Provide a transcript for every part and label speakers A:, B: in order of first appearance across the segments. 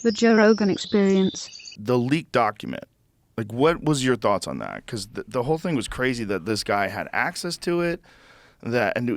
A: The Joe Rogan Experience.
B: The leaked document. Like, what was your thoughts on that? Because the whole thing was crazy that this guy had access to it. And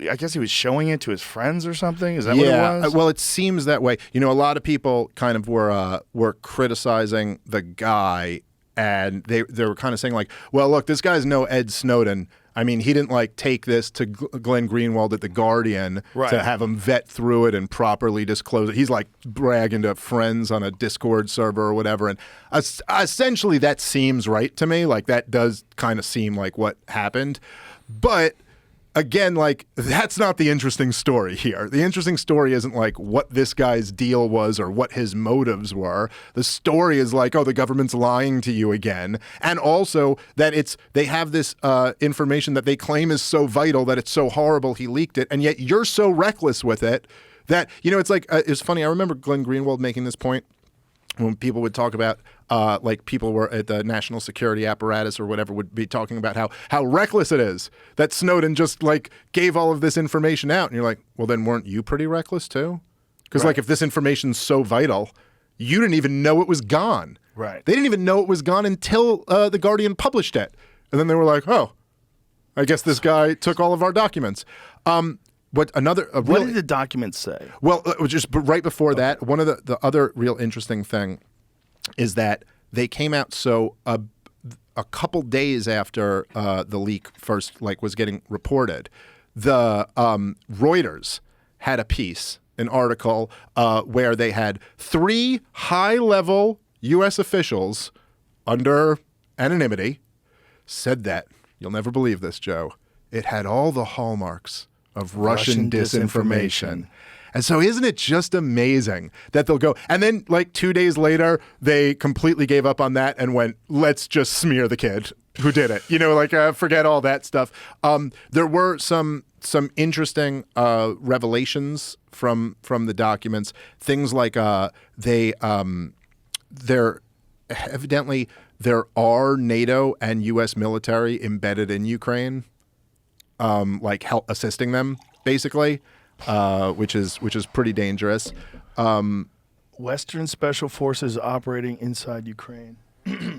B: I guess he was showing it to his friends or something. Is that what it was?
C: Well, it seems that way. You know, a lot of people kind of were criticizing the guy, and they were kind of saying like, well, look, this guy's no Ed Snowden. I mean, he didn't like take this to Glenn Greenwald at The Guardian to have him vet through it and properly disclose it. He's like bragging to friends on a Discord server or whatever. And essentially that seems right to me. Like that does kind of seem like what happened. But again, like that's not the interesting story here. The interesting story isn't like what this guy's deal was or what his motives were. The story is like, oh, the government's lying to you again. And also that they have this information that they claim is so vital that it's so horrible he leaked it. And yet you're so reckless with it that, you know, it's like, it's funny. I remember Glenn Greenwald making this point when people would talk about like people were at the national security apparatus or whatever would be talking about how reckless it is that Snowden just like gave all of this information out. And you're like, well, then weren't you pretty reckless too? Because like if this information's so vital, you didn't even know it was gone.
B: Right.
C: They didn't even know it was gone until The Guardian published it. And then they were like, oh, I guess this guy took all of our documents. What did
B: the document say?
C: Well, just right before that, one of the other real interesting thing is that they came out a couple days after the leak first was getting reported. The Reuters had a piece, an article where they had 3 high-level U.S. officials under anonymity said that, you'll never believe this, Joe, it had all the hallmarks of Russian disinformation. And so isn't it just amazing that they'll go, and then like 2 days later, they completely gave up on that and went, let's just smear the kid who did it. You know, like forget all that stuff. There were some interesting revelations from the documents. Things like there are NATO and U.S. military embedded in Ukraine. Assisting them basically, which is pretty dangerous.
B: Western Special Forces operating inside Ukraine.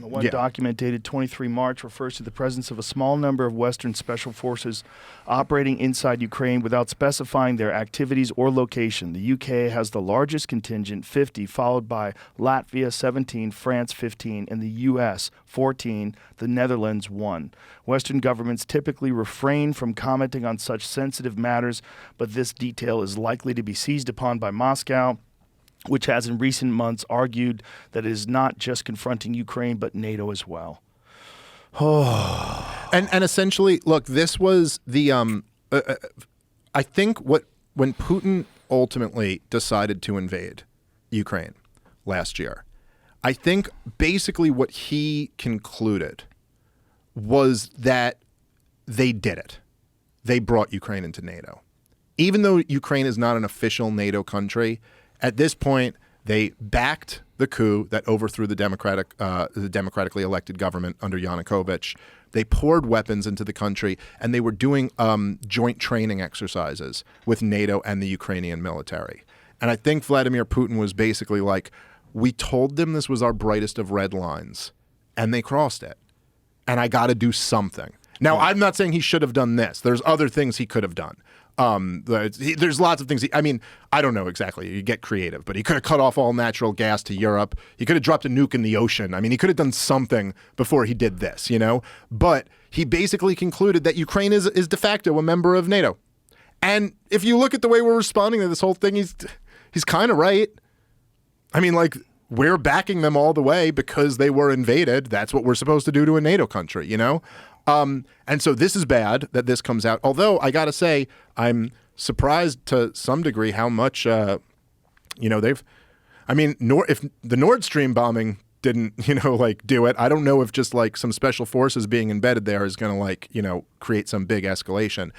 B: One document dated 23 March refers to the presence of a small number of Western Special Forces operating inside Ukraine without specifying their activities or location. The UK has the largest contingent, 50, followed by Latvia, 17, France, 15, and the US, 14, the Netherlands, 1. Western governments typically refrain from commenting on such sensitive matters, but this detail is likely to be seized upon by Moscow, which has in recent months argued that it is not just confronting Ukraine, but NATO as well.
C: And essentially, look, this was the, I think when Putin ultimately decided to invade Ukraine last year, I think basically what he concluded was that they did it. They brought Ukraine into NATO. Even though Ukraine is not an official NATO country, at this point, they backed the coup that overthrew the democratically elected government under Yanukovych. They poured weapons into the country, and they were doing joint training exercises with NATO and the Ukrainian military. And I think Vladimir Putin was basically like, we told them this was our brightest of red lines, and they crossed it. And I got to do something. Now, I'm not saying he should have done this. There's other things he could have done. There's lots of things. I don't know exactly. You get creative, but he could have cut off all natural gas to Europe. He could have dropped a nuke in the ocean. I mean, he could have done something before he did this, you know? But he basically concluded that Ukraine is de facto a member of NATO. And if you look at the way we're responding to this whole thing, he's kind of right. I mean, like, we're backing them all the way because they were invaded. That's what we're supposed to do to a NATO country, you know? And so this is bad that this comes out. Although I got to say, I'm surprised to some degree how much, if the Nord Stream bombing didn't, do it, I don't know if just like some special forces being embedded there is going to create some big escalation.